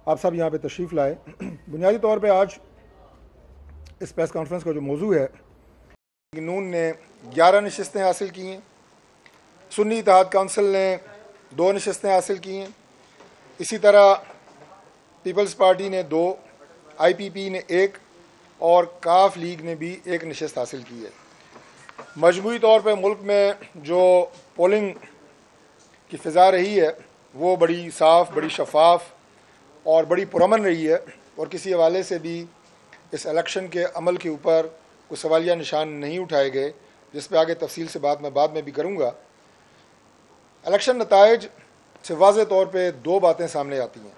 آپ سب یہاں پہ تشریف لائے۔ بنیادی طور پہ آج اس پریس کانفرنس کا جو موضوع ہے، نون نے 11 نشستیں حاصل کی ہیں، سنی اتحاد کونسل نے 2 نشستیں حاصل کی ہیں، اسی طرح پیپلز پارٹی نے 2، آئی پی پی نے 1 اور کاف لیگ نے بھی 1 نشست حاصل کی ہے۔ مجموعی طور پہ ملک میں جو پولنگ کی فضا رہی ہے وہ بڑی صاف، بڑی شفاف اور بڑی پرامن رہی ہے، اور کسی حوالے سے بھی اس الیکشن کے عمل کے اوپر کوئی سوالیہ نشان نہیں اٹھائے گئے، جس پہ آگے تفصیل سے بات میں بعد میں بھی کروں گا۔ الیکشن نتائج سے واضح طور پہ 2 باتیں سامنے آتی ہیں۔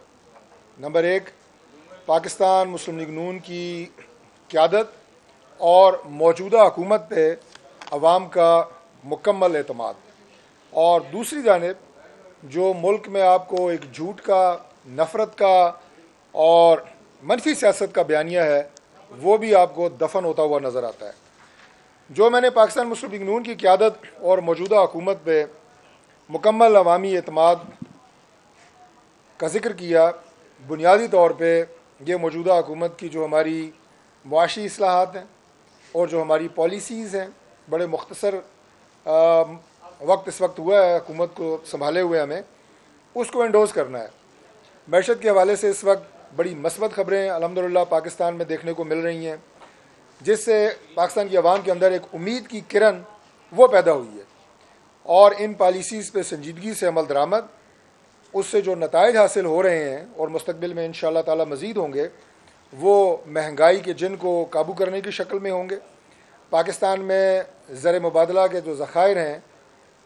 نمبر 1، پاکستان مسلم لیگ نون کی قیادت اور موجودہ حکومت پہ عوام کا مکمل اعتماد، اور دوسری جانب جو ملک میں آپ کو ایک جھوٹ کا، نفرت کا اور منفی سیاست کا بیانیہ ہے، وہ بھی آپ کو دفن ہوتا ہوا نظر آتا ہے۔ جو میں نے پاکستان مسلم لیگ نون کی قیادت اور موجودہ حکومت پہ مکمل عوامی اعتماد کا ذکر کیا، بنیادی طور پہ یہ موجودہ حکومت کی جو ہماری معاشی اصلاحات ہیں اور جو ہماری پالیسیز ہیں، بڑے مختصر وقت اس وقت ہوا ہے حکومت کو سنبھالے ہوئے ہمیں، اس کو انڈوز کرنا ہے۔ معیشت کے حوالے سے اس وقت بڑی مثبت خبریں الحمدللہ پاکستان میں دیکھنے کو مل رہی ہیں، جس سے پاکستان کی عوام کے اندر ایک امید کی کرن وہ پیدا ہوئی ہے، اور ان پالیسیز پہ سنجیدگی سے عمل درآمد، اس سے جو نتائج حاصل ہو رہے ہیں اور مستقبل میں انشاءاللہ تعالی مزید ہوں گے، وہ مہنگائی کے جن کو قابو کرنے کی شکل میں ہوں گے، پاکستان میں زر مبادلہ کے جو ذخائر ہیں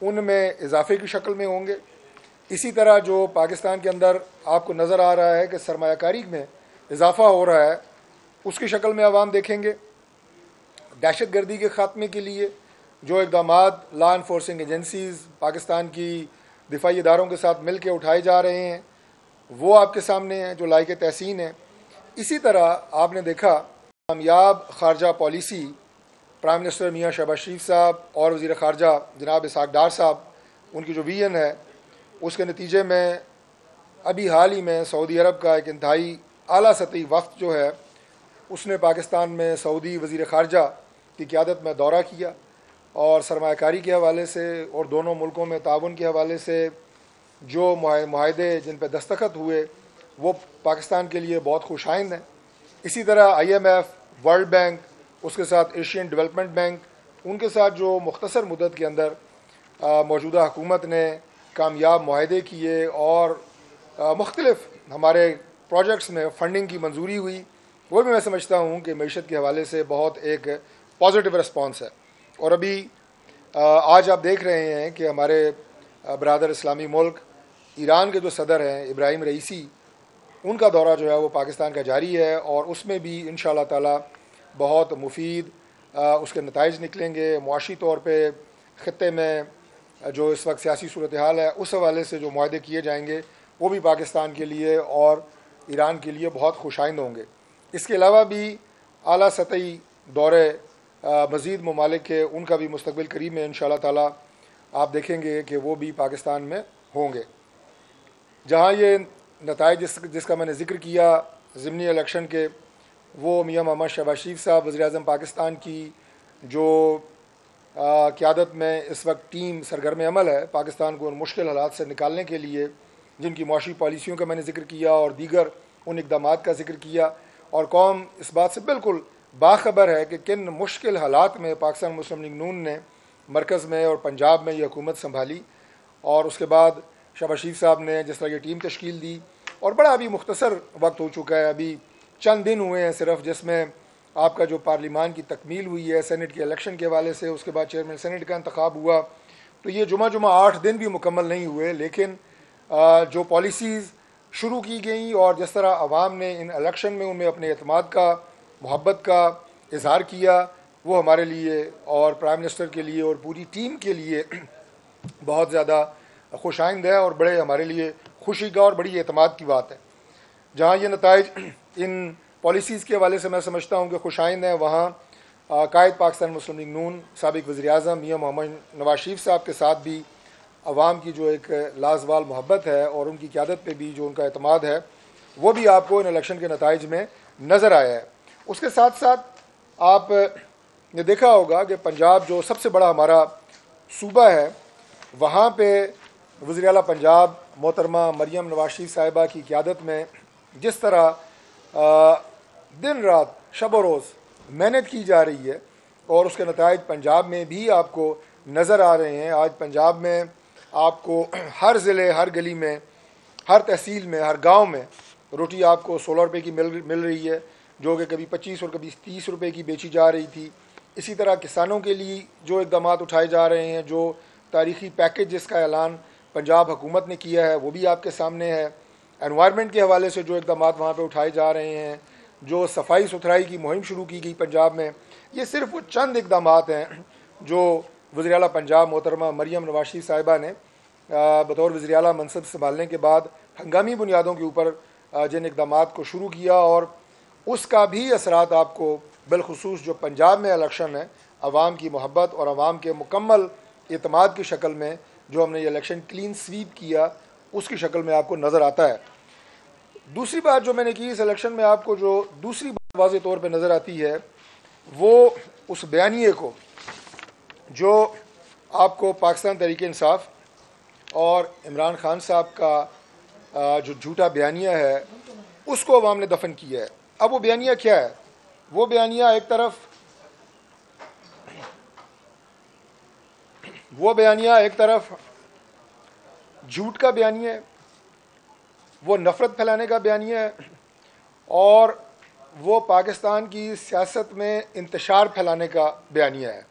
ان میں اضافے کی شکل میں ہوں گے۔ اسی طرح جو پاکستان کے اندر آپ کو نظر آ رہا ہے کہ سرمایہ کاری میں اضافہ ہو رہا ہے، اس کی شکل میں عوام دیکھیں گے۔ دہشت گردی کے خاتمے کے لیے جو اقدامات لا انفورسنگ ایجنسیز پاکستان کی دفاعی اداروں کے ساتھ مل کے اٹھائے جا رہے ہیں، وہ آپ کے سامنے ہیں، جو لائق تحسین ہیں۔ اسی طرح آپ نے دیکھا کامیاب خارجہ پالیسی پرائم منسٹر میاں شہباز شریف صاحب اور وزیر خارجہ جناب اسحاق ڈار صاحب، ان کی جو ویژن ہے، اس کے نتیجے میں ابھی حال ہی میں سعودی عرب کا ایک انتہائی اعلیٰ سطحی وفد جو ہے، اس نے پاکستان میں سعودی وزیر خارجہ کی قیادت میں دورہ کیا، اور سرمایہ کاری کے حوالے سے اور دونوں ملکوں میں تعاون کے حوالے سے جو معاہدے جن پہ دستخط ہوئے وہ پاکستان کے لیے بہت خوش آئند ہیں۔ اسی طرح I M F, world bank, اس کے ساتھ ایشین ڈیولپمنٹ بینک، ان کے ساتھ جو مختصر مدت کے اندر موجودہ حکومت نے کامیاب معاہدے کیے اور مختلف ہمارے پروجیکٹس میں فنڈنگ کی منظوری ہوئی، وہ بھی میں سمجھتا ہوں کہ معیشت کے حوالے سے بہت ایک پازیٹیو رسپانس ہے۔ اور ابھی آج آپ دیکھ رہے ہیں کہ ہمارے برادر اسلامی ملک ایران کے جو صدر ہیں ابراہیم رئیسی، ان کا دورہ جو ہے وہ پاکستان کا جاری ہے، اور اس میں بھی انشاءاللہ تعالی بہت مفید اس کے نتائج نکلیں گے۔ معاشی طور پہ خطے میں جو اس وقت سیاسی صورتحال ہے، اس حوالے سے جو معاہدے کیے جائیں گے وہ بھی پاکستان کے لیے اور ایران کے لیے بہت خوش آئند ہوں گے۔ اس کے علاوہ بھی اعلیٰ سطحی دورے مزید ممالک کے، ان کا بھی مستقبل قریب میں انشاءاللہ تعالی آپ دیکھیں گے کہ وہ بھی پاکستان میں ہوں گے۔ جہاں یہ نتائج جس کا میں نے ذکر کیا ضمنی الیکشن کے، وہ میاں محمد شہباز شریف صاحب وزیر اعظم پاکستان کی جو قیادت میں اس وقت ٹیم سرگرم عمل ہے پاکستان کو ان مشکل حالات سے نکالنے کے لیے، جن کی معاشی پالیسیوں کا میں نے ذکر کیا اور دیگر ان اقدامات کا ذکر کیا، اور قوم اس بات سے بالکل باخبر ہے کہ کن مشکل حالات میں پاکستان مسلم لیگ نون نے مرکز میں اور پنجاب میں یہ حکومت سنبھالی، اور اس کے بعد شہباز شریف صاحب نے جس طرح یہ ٹیم تشکیل دی، اور بڑا ابھی مختصر وقت ہو چکا ہے، ابھی چند دن ہوئے ہیں صرف، جس میں آپ کا جو پارلیمان کی تکمیل ہوئی ہے سینٹ کے الیکشن کے حوالے سے، اس کے بعد چیئرمین سینٹ کا انتخاب ہوا، تو یہ جمعہ 8 دن بھی مکمل نہیں ہوئے، لیکن جو پالیسیز شروع کی گئیں اور جس طرح عوام نے ان الیکشن میں ان میں اپنے اعتماد کا، محبت کا اظہار کیا، وہ ہمارے لیے اور پرائم منسٹر کے لیے اور پوری ٹیم کے لیے بہت زیادہ خوش آئند ہے، اور بڑے ہمارے لیے خوشی کا اور بڑی اعتماد کی بات ہے۔ جہاں یہ نتائج ان پالیسیز کے حوالے سے میں سمجھتا ہوں کہ خوش آئند ہیں، وہاں قائد پاکستان مسلم لیگ نون سابق وزیر اعظم میاں محمد نواز شریف صاحب کے ساتھ بھی عوام کی جو ایک لازوال محبت ہے اور ان کی قیادت پہ بھی جو ان کا اعتماد ہے، وہ بھی آپ کو ان الیکشن کے نتائج میں نظر آیا ہے۔ اس کے ساتھ ساتھ آپ نے دیکھا ہوگا کہ پنجاب جو سب سے بڑا ہمارا صوبہ ہے، وہاں پہ وزیر اعلیٰ پنجاب محترمہ مریم نواز شریف صاحبہ کی قیادت میں جس طرح دن رات شب و روز محنت کی جا رہی ہے، اور اس کے نتائج پنجاب میں بھی آپ کو نظر آ رہے ہیں۔ آج پنجاب میں آپ کو ہر ضلع، ہر گلی میں، ہر تحصیل میں، ہر گاؤں میں روٹی آپ کو 16 روپے کی مل رہی ہے، جو کہ کبھی 25 اور کبھی 30 روپے کی بیچی جا رہی تھی۔ اسی طرح کسانوں کے لیے جو اقدامات اٹھائے جا رہے ہیں، جو تاریخی پیکج جس کا اعلان پنجاب حکومت نے کیا ہے، وہ بھی آپ کے سامنے ہے۔ انوائرمنٹ کے حوالے سے جو اقدامات وہاں پہ اٹھائے جا رہے ہیں، جو صفائی ستھرائی کی مہم شروع کی گئی پنجاب میں، یہ صرف وہ چند اقدامات ہیں جو وزیر اعلیٰ پنجاب محترمہ مریم نواز شریف صاحبہ نے بطور وزیر اعلیٰ منصب سنبھالنے کے بعد ہنگامی بنیادوں کے اوپر جن اقدامات کو شروع کیا، اور اس کا بھی اثرات آپ کو بالخصوص جو پنجاب میں الیکشن ہے، عوام کی محبت اور عوام کے مکمل اعتماد کی شکل میں جو ہم نے یہ الیکشن کلین سویپ کیا، اس کی شکل میں آپ کو نظر آتا ہے۔ دوسری بات جو میں نے کی اس الیکشن میں، آپ کو جو دوسری بات واضح طور پہ نظر آتی ہے، وہ اس بیانیے کو جو آپ کو پاکستان تحریک انصاف اور عمران خان صاحب کا جو جھوٹا بیانیہ ہے، اس کو عوام نے دفن کیا ہے۔ اب وہ بیانیہ کیا ہے؟ وہ بیانیہ ایک طرف جھوٹ کا بیانیہ ہے، وہ نفرت پھیلانے کا بیانیہ ہے، اور وہ پاکستان کی سیاست میں انتشار پھیلانے کا بیانیہ ہے۔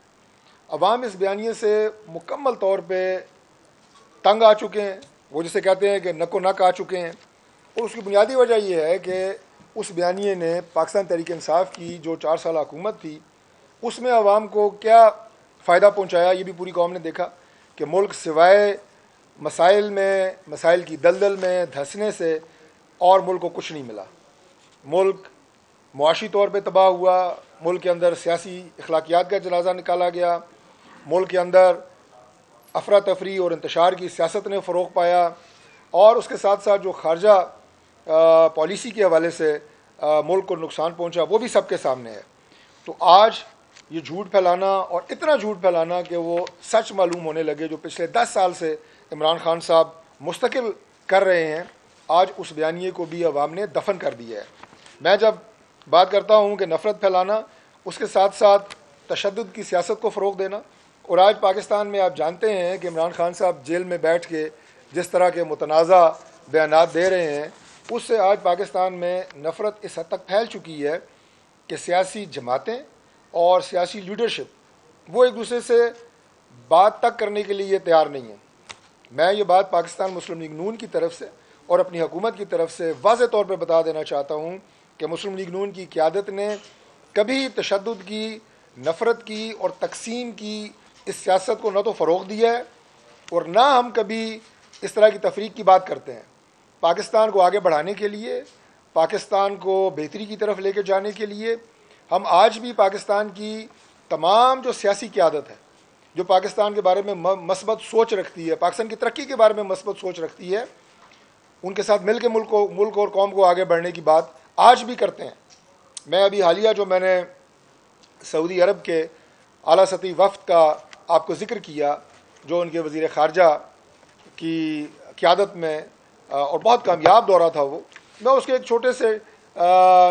عوام اس بیانیے سے مکمل طور پہ تنگ آ چکے ہیں، وہ جسے کہتے ہیں کہ نک و نک آ چکے ہیں، اور اس کی بنیادی وجہ یہ ہے کہ اس بیانیے نے پاکستان تحریک انصاف کی جو 4 سالہ حکومت تھی، اس میں عوام کو کیا فائدہ پہنچایا، یہ بھی پوری قوم نے دیکھا کہ ملک سوائے مسائل کی دلدل میں دھنسنے سے اور ملک کو کچھ نہیں ملا۔ ملک معاشی طور پہ تباہ ہوا، ملک کے اندر سیاسی اخلاقیات کا جنازہ نکالا گیا، ملک کے اندر افراتفری اور انتشار کی سیاست نے فروغ پایا، اور اس کے ساتھ ساتھ جو خارجہ پالیسی کے حوالے سے ملک کو نقصان پہنچا، وہ بھی سب کے سامنے ہے۔ تو آج یہ جھوٹ پھیلانا، اور اتنا جھوٹ پھیلانا کہ وہ سچ معلوم ہونے لگے، جو پچھلے 10 سال سے عمران خان صاحب مستقل کر رہے ہیں، آج اس بیانیے کو بھی عوام نے دفن کر دیا ہے۔ میں جب بات کرتا ہوں کہ نفرت پھیلانا، اس کے ساتھ ساتھ تشدد کی سیاست کو فروغ دینا، اور آج پاکستان میں آپ جانتے ہیں کہ عمران خان صاحب جیل میں بیٹھ کے جس طرح کے متنازع بیانات دے رہے ہیں، اس سے آج پاکستان میں نفرت اس حد تک پھیل چکی ہے کہ سیاسی جماعتیں اور سیاسی لیڈرشپ وہ ایک دوسرے سے بات تک کرنے کے لیے تیار نہیں ہیں۔ میں یہ بات پاکستان مسلم لیگ نون کی طرف سے اور اپنی حکومت کی طرف سے واضح طور پہ بتا دینا چاہتا ہوں کہ مسلم لیگ نون کی قیادت نے کبھی تشدد کی، نفرت کی اور تقسیم کی اس سیاست کو نہ تو فروغ دیا ہے، اور نہ ہم کبھی اس طرح کی تفریق کی بات کرتے ہیں۔ پاکستان کو آگے بڑھانے کے لیے، پاکستان کو بہتری کی طرف لے کے جانے کے لیے، ہم آج بھی پاکستان کی تمام جو سیاسی قیادت ہے، جو پاکستان کے بارے میں مثبت سوچ رکھتی ہے، پاکستان کی ترقی کے بارے میں مثبت سوچ رکھتی ہے، ان کے ساتھ مل کے ملک اور قوم کو آگے بڑھنے کی بات آج بھی کرتے ہیں۔ میں ابھی حالیہ جو میں نے سعودی عرب کے اعلیٰ سطحی وفد کا آپ کو ذکر کیا، جو ان کے وزیر خارجہ کی قیادت میں اور بہت کامیاب دورہ تھا، وہ میں اس کے ایک چھوٹے سے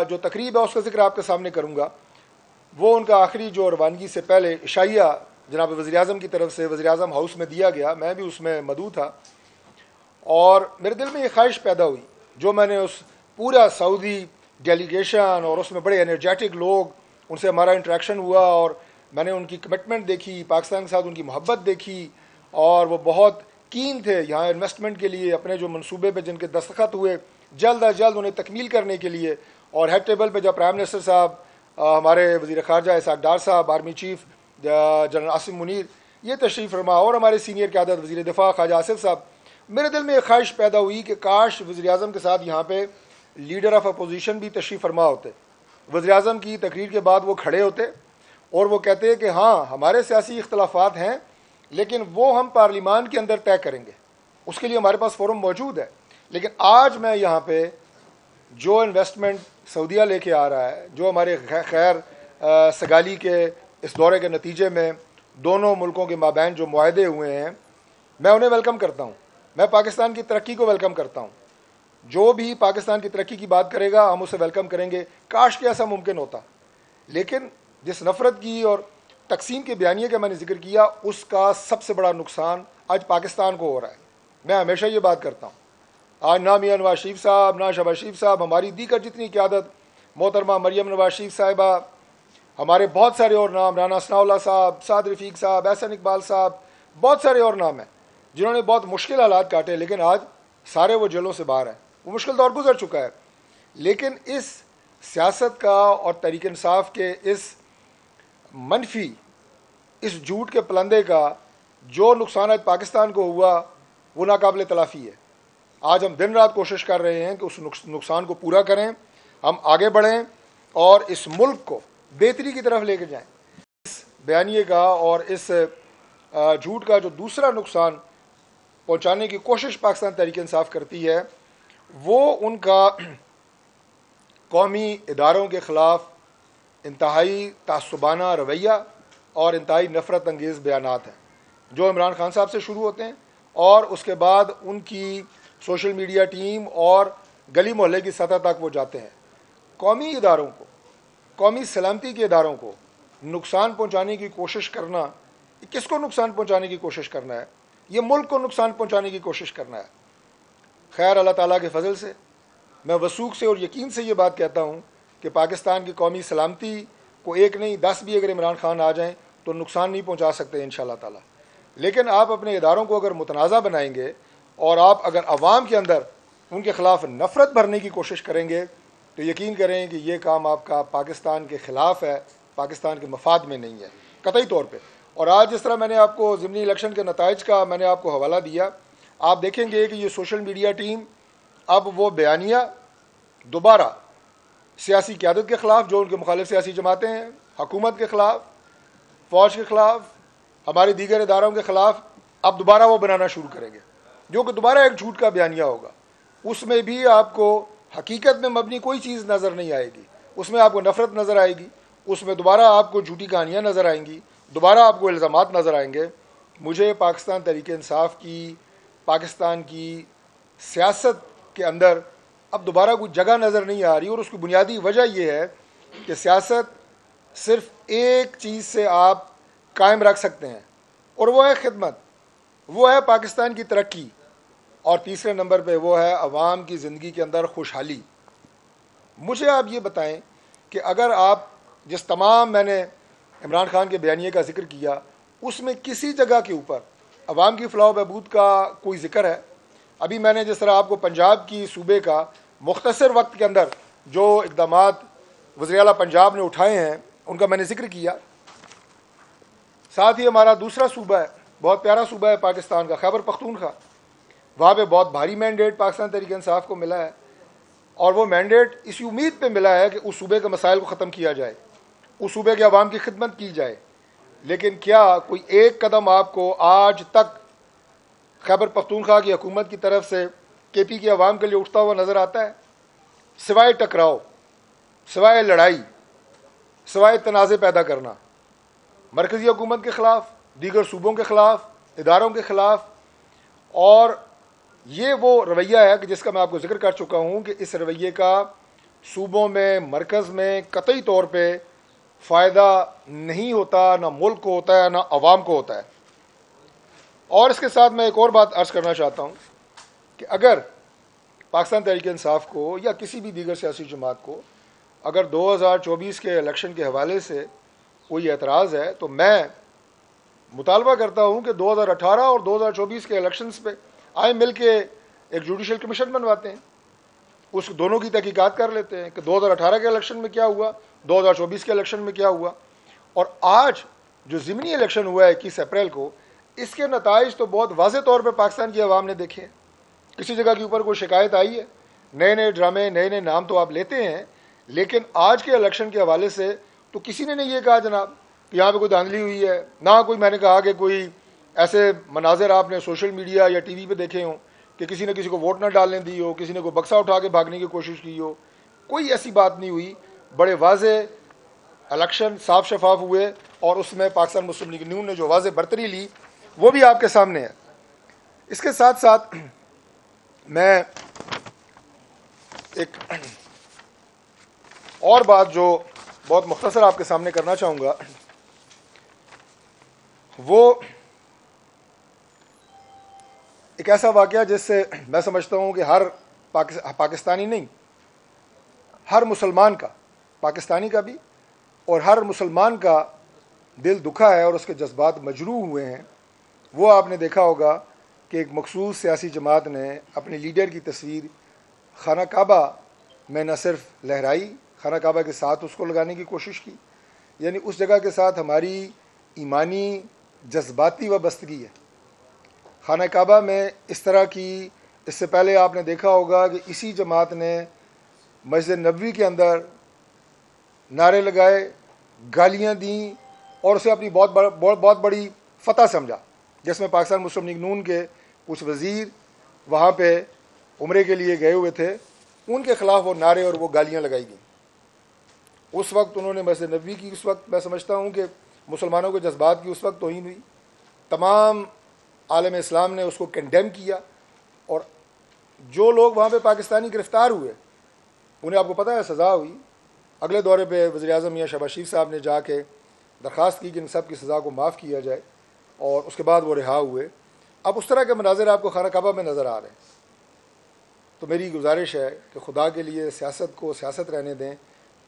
جو تقریب ہے اس کا ذکر آپ کے سامنے کروں گا۔ وہ ان کا آخری جو روانگی سے پہلے عشائیہ جناب وزیر اعظم کی طرف سے وزیر اعظم ہاؤس میں دیا گیا، میں بھی اس میں مدعو تھا، اور میرے دل میں یہ خواہش پیدا ہوئی، جو میں نے اس پورا سعودی ڈیلیگیشن اور اس میں بڑے انرجیٹک لوگ، ان سے ہمارا انٹریکشن ہوا، اور میں نے ان کی کمٹمنٹ دیکھی، پاکستان کے ساتھ ان کی محبت دیکھی، اور وہ بہت کین تھے یہاں انویسٹمنٹ کے لیے، اپنے جو منصوبے پہ جن کے دستخط ہوئے جلد از جلد انہیں تکمیل کرنے کے لیے۔ اور ہیڈ ٹیبل پہ جب پرائم منسٹر صاحب، ہمارے وزیر خارجہ اسحاق ڈار صاحب، army chief general Asim Munir یہ تشریف فرما، اور ہمارے سینئر قیادت وزیر دفاع خواجہ آصف صاحب، میرے دل میں ایک خواہش پیدا ہوئی کہ کاش وزیر اعظم کے ساتھ یہاں پہ لیڈر آف اپوزیشن بھی تشریف فرما ہوتے، وزیر اعظم کی تقریر کے بعد وہ کھڑے ہوتے اور وہ کہتے کہ ہاں ہمارے سیاسی اختلافات ہیں، لیکن وہ ہم پارلیمان کے اندر طے کریں گے، اس کے لیے ہمارے پاس فورم موجود ہے۔ لیکن آج میں یہاں پہ جو انویسٹمنٹ سعودیہ لے کے آ رہا ہے, جو ہمارے خیر سگالی کے اس دورے کے نتیجے میں دونوں ملکوں کے مابین جو معاہدے ہوئے ہیں, میں انہیں ویلکم کرتا ہوں. میں پاکستان کی ترقی کو ویلکم کرتا ہوں. جو بھی پاکستان کی ترقی کی بات کرے گا ہم اسے ویلکم کریں گے. کاش کہ ایسا ممکن ہوتا, لیکن جس نفرت کی اور تقسیم کے بیانیے کا میں نے ذکر کیا, اس کا سب سے بڑا نقصان آج پاکستان کو ہو رہا ہے. میں ہمیشہ یہ بات کرتا ہوں, آج نہ میاں نواز شریف صاحب, نہ شہباز شریف صاحب, ہماری دیگر جتنی قیادت, محترمہ مریم نواز شریف صاحبہ, ہمارے بہت سارے اور نام, رانا ثناء اللہ صاحب, سعد رفیق صاحب, احسن اقبال صاحب, بہت سارے اور نام ہیں جنہوں نے بہت مشکل حالات کاٹے, لیکن آج سارے وہ جیلوں سے باہر ہیں. وہ مشکل دور گزر چکا ہے, لیکن اس سیاست کا اور تحریک انصاف کے اس منفی, اس جھوٹ کے پلندے کا جو نقصان آج پاکستان کو ہوا وہ ناقابل تلافی ہے. آج ہم دن رات کوشش کر رہے ہیں کہ اس نقصان کو پورا کریں, ہم آگے بڑھیں اور اس ملک کو بہتری کی طرف لے کے جائیں. اس بیانیے کا اور اس جھوٹ کا جو دوسرا نقصان پہنچانے کی کوشش پاکستان تحریک انصاف کرتی ہے, وہ ان کا قومی اداروں کے خلاف انتہائی تعصبانہ رویہ اور انتہائی نفرت انگیز بیانات ہیں, جو عمران خان صاحب سے شروع ہوتے ہیں اور اس کے بعد ان کی سوشل میڈیا ٹیم اور گلی محلے کی سطح تک وہ جاتے ہیں. قومی اداروں کو, قومی سلامتی کے اداروں کو نقصان پہنچانے کی کوشش کرنا, کس کو نقصان پہنچانے کی کوشش کرنا ہے؟ یہ ملک کو نقصان پہنچانے کی کوشش کرنا ہے. خیر, اللہ تعالیٰ کے فضل سے میں وثوق سے اور یقین سے یہ بات کہتا ہوں کہ پاکستان کی قومی سلامتی کو ایک نہیں 10 بھی اگر عمران خان آ جائیں تو نقصان نہیں پہنچا سکتے انشاءاللہ تعالیٰ. لیکن آپ اپنے اداروں کو اگر متنازع بنائیں گے اور آپ اگر عوام کے اندر ان کے خلاف نفرت بھرنے کی کوشش کریں گے تو یقین کریں کہ یہ کام آپ کا پاکستان کے خلاف ہے, پاکستان کے مفاد میں نہیں ہے قطعی طور پہ. اور آج جس طرح میں نے آپ کو ضمنی الیکشن کے نتائج کا میں نے آپ کو حوالہ دیا, آپ دیکھیں گے کہ یہ سوشل میڈیا ٹیم اب وہ بیانیہ دوبارہ سیاسی قیادت کے خلاف, جو ان کے مخالف سیاسی جماعتیں ہیں, حکومت کے خلاف, فوج کے خلاف, ہمارے دیگر اداروں کے خلاف, اب دوبارہ وہ بنانا شروع کریں گے, جو کہ دوبارہ ایک جھوٹ کا بیانیہ ہوگا. اس میں بھی آپ کو حقیقت میں مبنی کوئی چیز نظر نہیں آئے گی, اس میں آپ کو نفرت نظر آئے گی, اس میں دوبارہ آپ کو جھوٹی کہانیاں نظر آئیں گی, دوبارہ آپ کو الزامات نظر آئیں گے. مجھے پاکستان تحریک انصاف کی, پاکستان کی سیاست کے اندر اب دوبارہ کوئی جگہ نظر نہیں آ رہی, اور اس کی بنیادی وجہ یہ ہے کہ سیاست صرف ایک چیز سے آپ قائم رکھ سکتے ہیں, اور وہ ہے خدمت, وہ ہے پاکستان کی ترقی, اور تیسرے نمبر پہ وہ ہے عوام کی زندگی کے اندر خوشحالی. مجھے آپ یہ بتائیں کہ اگر آپ جس تمام میں نے عمران خان کے بیانیے کا ذکر کیا, اس میں کسی جگہ کے اوپر عوام کی فلاح و بہبود کا کوئی ذکر ہے؟ ابھی میں نے جس طرح آپ کو پنجاب کی صوبے کا مختصر وقت کے اندر جو اقدامات وزیر اعلیٰ پنجاب نے اٹھائے ہیں ان کا میں نے ذکر کیا, ساتھ ہی ہمارا دوسرا صوبہ ہے, بہت پیارا صوبہ ہے پاکستان کا, خیبر پختونخوا. وہاں پہ بہت بھاری مینڈیٹ پاکستان تحریک انصاف کو ملا ہے, اور وہ مینڈیٹ اسی امید پہ ملا ہے کہ اس صوبے کے مسائل کو ختم کیا جائے, اس صوبے کے عوام کی خدمت کی جائے. لیکن کیا کوئی ایک قدم آپ کو آج تک خیبر پختونخوا کی حکومت کی طرف سے کے پی کے عوام کے لیے اٹھتا ہوا نظر آتا ہے؟ سوائے ٹکراؤ, سوائے لڑائی, سوائے تنازع پیدا کرنا مرکزی حکومت کے خلاف, دیگر صوبوں کے خلاف, اداروں کے خلاف. اور یہ وہ رویہ ہے کہ جس کا میں آپ کو ذکر کر چکا ہوں کہ اس رویے کا صوبوں میں, مرکز میں قطعی طور پہ فائدہ نہیں ہوتا, نہ ملک کو ہوتا ہے نہ عوام کو ہوتا ہے. اور اس کے ساتھ میں ایک اور بات عرض کرنا چاہتا ہوں کہ اگر پاکستان تحریک انصاف کو یا کسی بھی دیگر سیاسی جماعت کو اگر 2024 کے الیکشن کے حوالے سے کوئی اعتراض ہے تو میں مطالبہ کرتا ہوں کہ 2018 اور 2024 کے الیکشنز پہ آئے مل کے ایک جوڈیشل کمیشن بنواتے ہیں, اس دونوں کی تحقیقات کر لیتے ہیں کہ 2018 کے الیکشن میں کیا ہوا, 2024 کے الیکشن میں کیا ہوا. اور آج جو ضمنی الیکشن ہوا ہے 21 اپریل کو, اس کے نتائج تو بہت واضح طور پہ پاکستان کی عوام نے دیکھے. کسی جگہ کے اوپر کوئی شکایت آئی ہے؟ نئے نئے ڈرامے, نئے نئے نام تو آپ لیتے ہیں, لیکن آج کے الیکشن کے حوالے سے تو کسی نے نہیں یہ کہا جناب کہ یہاں پہ کوئی دھاندلی ہوئی ہے, نہ کوئی میں نے کہا کہ کوئی ایسے مناظر آپ نے سوشل میڈیا یا ٹی وی پہ دیکھے ہوں کہ کسی نے کسی کو ووٹ نہ ڈالنے دی ہو, کسی نے کوئی بکسا اٹھا کے بھاگنے کی کوشش کی ہو, کوئی ایسی بات نہیں ہوئی. بڑے واضح الیکشن صاف شفاف ہوئے, اور اس میں پاکستان مسلم لیگ نون نے جو واضح برتری لی وہ بھی آپ کے سامنے ہے. اس کے ساتھ ساتھ میں ایک اور بات جو بہت مختصر آپ کے سامنے کرنا چاہوں گا, وہ ایک ایسا واقعہ جس سے میں سمجھتا ہوں کہ ہر پاکستانی نہیں, ہر مسلمان کا, پاکستانی کا بھی اور ہر مسلمان کا دل دکھا ہے اور اس کے جذبات مجروح ہوئے ہیں. وہ آپ نے دیکھا ہوگا کہ ایک مخصوص سیاسی جماعت نے اپنے لیڈر کی تصویر خانہ کعبہ میں نہ صرف لہرائی, خانہ کعبہ کے ساتھ اس کو لگانے کی کوشش کی. یعنی اس جگہ کے ساتھ ہماری ایمانی جذباتی وابستگی ہے. خانہ کعبہ میں اس طرح کی, اس سے پہلے آپ نے دیکھا ہوگا کہ اسی جماعت نے مسجد نبوی کے اندر نعرے لگائے, گالیاں دیں اور اسے اپنی بہت بڑی فتح سمجھا, جس میں پاکستان مسلم لیگ نون کے کچھ وزیر وہاں پہ عمرے کے لیے گئے ہوئے تھے, ان کے خلاف وہ نعرے اور وہ گالیاں لگائی گئیں. اس وقت انہوں نے مسجد نبوی کی, اس وقت میں سمجھتا ہوں کہ مسلمانوں کے جذبات کی اس وقت توہین ہوئی. تمام عالم اسلام نے اس کو کنڈیم کیا, اور جو لوگ وہاں پہ پاکستانی گرفتار ہوئے انہیں آپ کو پتہ ہے سزا ہوئی. اگلے دورے پہ وزیر اعظم میاں شہباز شریف صاحب نے جا کے درخواست کی کہ ان سب کی سزا کو معاف کیا جائے, اور اس کے بعد وہ رہا ہوئے. اب اس طرح کے مناظر آپ کو خانہ کعبہ میں نظر آ رہے ہیں. تو میری گزارش ہے کہ خدا کے لیے سیاست کو سیاست رہنے دیں.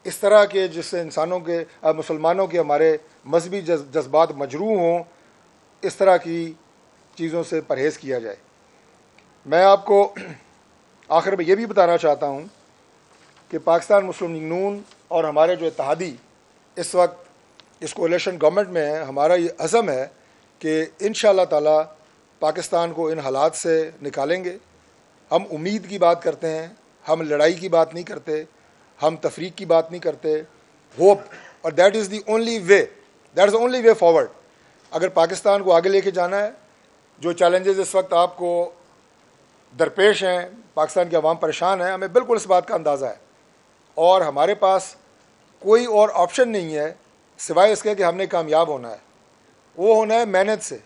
اس طرح کے جس سے انسانوں کے, مسلمانوں کے, ہمارے مذہبی جذبات مجروح ہوں, اس طرح کی چیزوں سے پرہیز کیا جائے. میں آپ کو آخر میں یہ بھی بتانا چاہتا ہوں کہ پاکستان مسلم لیگ نون اور ہمارے جو اتحادی اس وقت اس کولیشن گورنمنٹ میں ہیں, ہمارا یہ عزم ہے کہ انشاءاللہ تعالی پاکستان کو ان حالات سے نکالیں گے. ہم امید کی بات کرتے ہیں, ہم لڑائی کی بات نہیں کرتے, ہم تفریق کی بات نہیں کرتے, ہوپ, اور that is the only way, that is the only way forward. اگر پاکستان کو آگے لے کے جانا ہے, جو چیلنجز اس وقت آپ کو درپیش ہیں, پاکستان کی عوام پریشان ہے, ہمیں بالکل اس بات کا اندازہ ہے, اور ہمارے پاس کوئی اور آپشن نہیں ہے سوائے اس کے کہ ہم نے کامیاب ہونا ہے. وہ ہونا ہے محنت سے,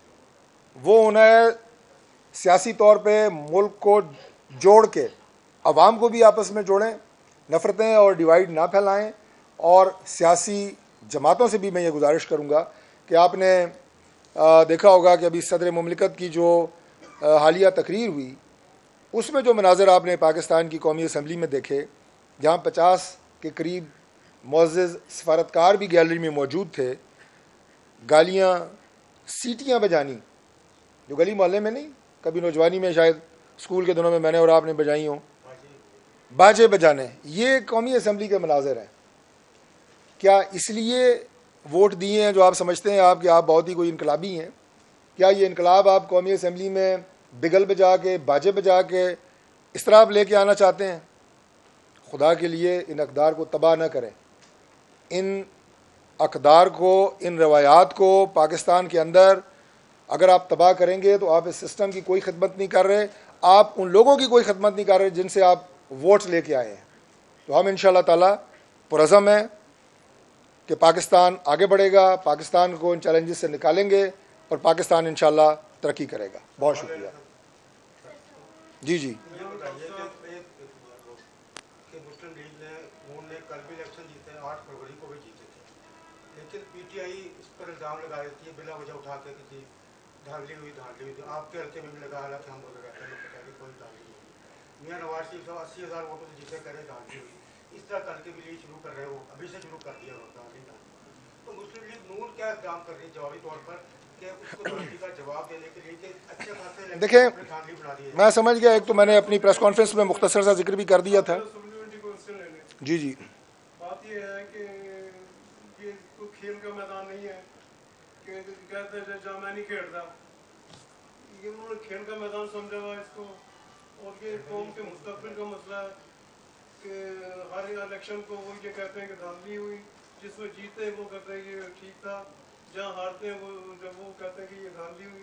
وہ ہونا ہے سیاسی طور پہ ملک کو جوڑ کے, عوام کو بھی آپس میں جوڑیں, نفرتیں اور ڈیوائیڈ نہ پھیلائیں. اور سیاسی جماعتوں سے بھی میں یہ گزارش کروں گا کہ آپ نے دیکھا ہوگا کہ ابھی صدر مملکت کی جو حالیہ تقریر ہوئی, اس میں جو مناظر آپ نے پاکستان کی قومی اسمبلی میں دیکھے, جہاں 50 کے قریب معزز سفارتکار بھی گیلری میں موجود تھے, گالیاں, سیٹیاں بجانی, جو گلی محلے میں نہیں, کبھی نوجوانی میں شاید اسکول کے دنوں میں میں نے اور آپ نے بجائی ہوں, باجے بجانے, یہ قومی اسمبلی کے مناظر ہیں. کیا اس لیے ووٹ دیے ہیں جو آپ سمجھتے ہیں آپ کہ آپ بہت ہی کوئی انقلابی ہیں؟ کیا یہ انقلاب آپ قومی اسمبلی میں بگل بجا کے, باجے بجا کے اس طرح آپ لے کے آنا چاہتے ہیں؟ خدا کے لیے ان اقدار کو تباہ نہ کریں. ان اقدار کو, ان روایات کو پاکستان کے اندر اگر آپ تباہ کریں گے تو آپ اس سسٹم کی کوئی خدمت نہیں کر رہے, آپ ان لوگوں کی کوئی خدمت نہیں کر رہے جن سے آپ ووٹس لے کے آئے ہیں. تو ہم انشاءاللہ تعالی پرعزم ہیں کہ پاکستان آگے بڑھے گا, پاکستان کو ان چیلنجز سے نکالیں گے, اور پاکستان انشاءاللہ ترقی کرے گا. بہت شکریہ. جی جی مسلم لیگ نے کل بھی الیکشن جیتے ہیں, 8 فروری کو بھی جیتے تھے, لیکن پی ٹی آئی اس پر الزام لگا دیتی ہے بلا وجہ اٹھا کے کسی دھاندلی ہوئی تھی. آپ کے حلقے میں بھی لگا, حالانکہ ہم لوگ کہتے ہیں کہ کوئی دھاندلی نہیں ہوئی. میاں نواز شریف صاحب 80,000 ووٹوں سے جیتے کہہ رہے دھاندلی ہوئی. اس طرح کر کے بھی لیگ شروع کر رہے ہو, ابھی سے شروع کر دیا دھاندلی. تو مسلم لیگ نون کیا اقدام کر رہی ہے جوابی طور پر کہ اس کو دھاندلی کا جواب دینے کے لیے کہ اچھے خاصے دیکھیں, دھاندلی بنا دی ہے؟ میں سمجھ گیا, ایک تو میں نے اپنی پریس کانفرنس میں مختصر سا ذکر بھی کر دیا تھا. جی جی بات یہ ہے کہ یہ کوئی کھیل کا میدان نہیں ہے کہ کہتے ہیں جہاں میں نہیں کھیلتا, یہ انہوں نے کھیل کا میدان سمجھا ہوا اس کو, اور یہ قوم کے مستقبل کا مسئلہ ہے کہ ہر الیکشن کو وہ یہ کہتے ہیں کہ دھاندلی ہوئی, جس میں جیتے ہیں وہ کہتے ہیں یہ ٹھیک تھا, جہاں ہارتے ہیں وہ جب وہ کہتے ہیں کہ یہ دھاندلی ہوئی.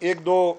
1-2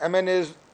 MNAs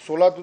16